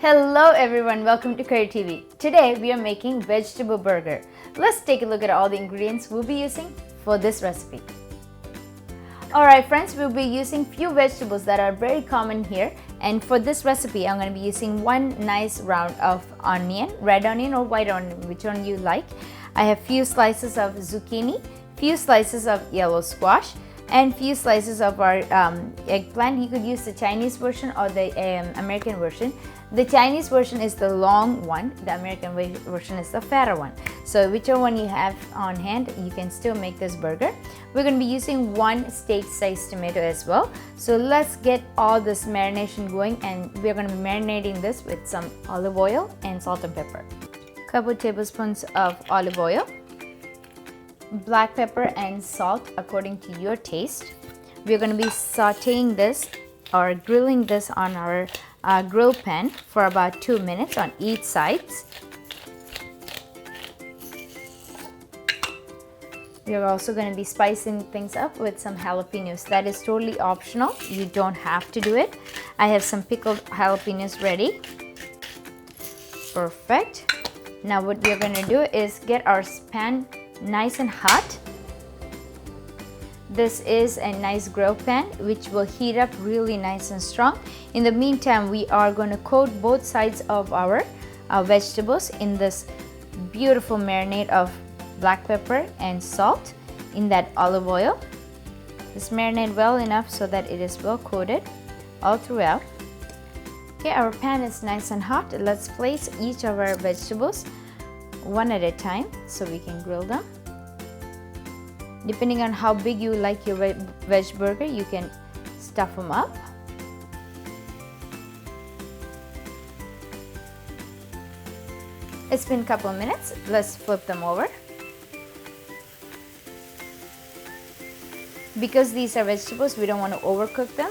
Hello everyone, welcome to Curry TV. Today we are making vegetable burger. Let's take a look at all the ingredients we'll be using for this recipe. Alright friends, we'll be using few vegetables that are very common here, and for this recipe I'm going to be using one nice round of onion, red onion or white onion, which one you like. I have few slices of zucchini, few slices of yellow squash, and few slices of our eggplant. You could use the Chinese version or the American version. The Chinese version is the long one, the American version is the fatter one. So whichever one you have on hand, you can still make this burger. We're going to be using one steak-sized tomato as well. So let's get all this marination going, and we're going to be marinating this with some olive oil and salt and pepper. Couple tablespoons of olive oil, black pepper and salt according to your taste. We're going to be sauteing this or grilling this on our grill pan for about 2 minutes on each sides. We're also going to be spicing things up with some jalapenos. That is totally optional. You don't have to do it. I have some pickled jalapenos ready. Perfect. Now what we're going to do is get our pan nice and hot. This is a nice grill pan which will heat up really nice and strong. In the meantime, we are going to coat both sides of our vegetables in this beautiful marinade of black pepper and salt in that olive oil. Just marinate well enough so that it is well coated all throughout. Okay, our pan is nice and hot. Let's place each of our vegetables one at a time so we can grill them. Depending on how big you like your veg burger, you can stuff them up. It's been a couple of minutes. Let's flip them over. Because these are vegetables, we don't want to overcook them.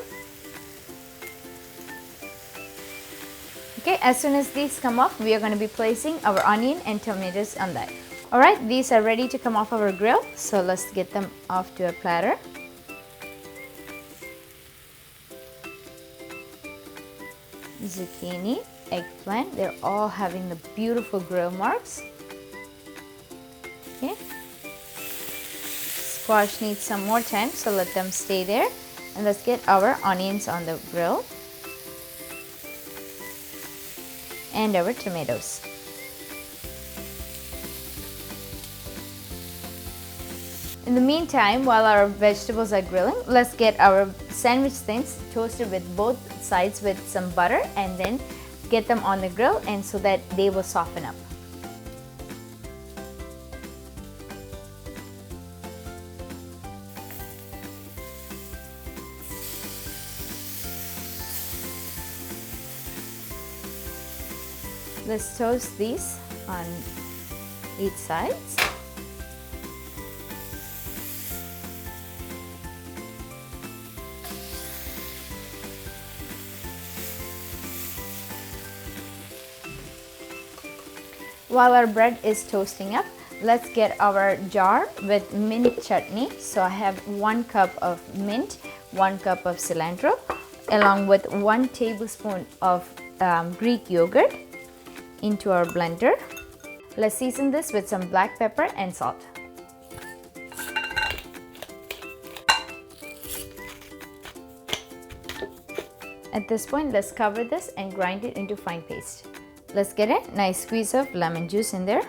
Okay, as soon as these come off, we are going to be placing our onion and tomatoes on that. Alright, these are ready to come off our grill, so let's get them off to a platter. Zucchini, eggplant, they're all having the beautiful grill marks. Okay. Squash needs some more time, so let them stay there. And let's get our onions on the grill. And our tomatoes. In the meantime, while our vegetables are grilling, let's get our sandwich thins toasted with both sides with some butter, and then get them on the grill and so that they will soften up. Let's toast these on each side. While our bread is toasting up, let's get our jar with mint chutney. So I have 1 cup of mint, 1 cup of cilantro, along with 1 tablespoon of Greek yogurt into our blender. Let's season this with some black pepper and salt. At this point, let's cover this and grind it into fine paste. Let's get a nice squeeze of lemon juice in there.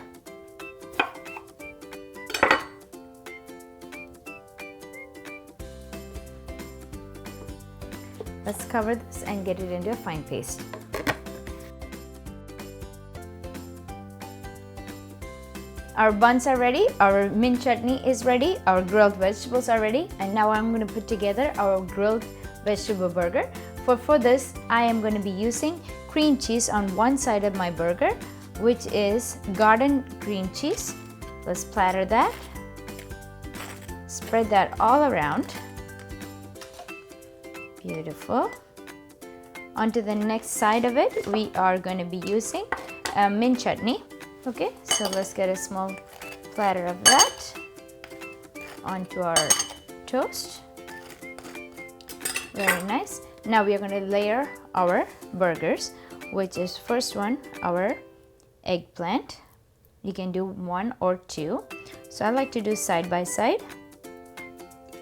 Let's cover this and get it into a fine paste. Our buns are ready, our mint chutney is ready, our grilled vegetables are ready, and now I'm going to put together our grilled vegetable burger. For this, I am going to be using cream cheese on one side of my burger, which is garden cream cheese. Let's platter that. Spread that all around. Beautiful. Onto the next side of it, we are going to be using mint chutney. Okay, so let's get a small platter of that onto our toast. Very nice. Now we are going to layer our burgers which is first one, our eggplant. You can do 1 or 2. So I like to do side by side,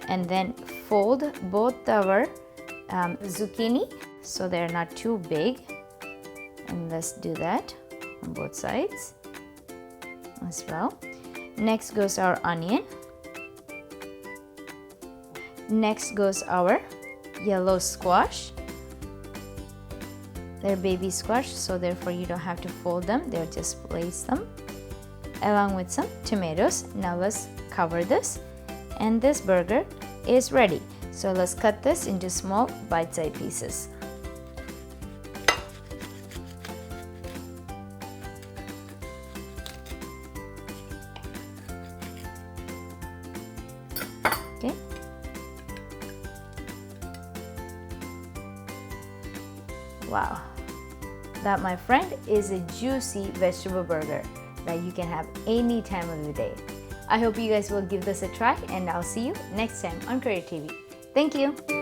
and then fold both our zucchini so they're not too big, and let's do that on both sides as well. Next goes our onion. Next goes our yellow squash. They're baby squash, so therefore you don't have to fold them, they'll just place them along with some tomatoes. Now let's cover this, and this burger is ready. So let's cut this into small bite-sized pieces. Okay. Wow. That, my friend, is a juicy vegetable burger that you can have any time of the day. I hope you guys will give this a try, and I'll see you next time on Career TV. Thank you.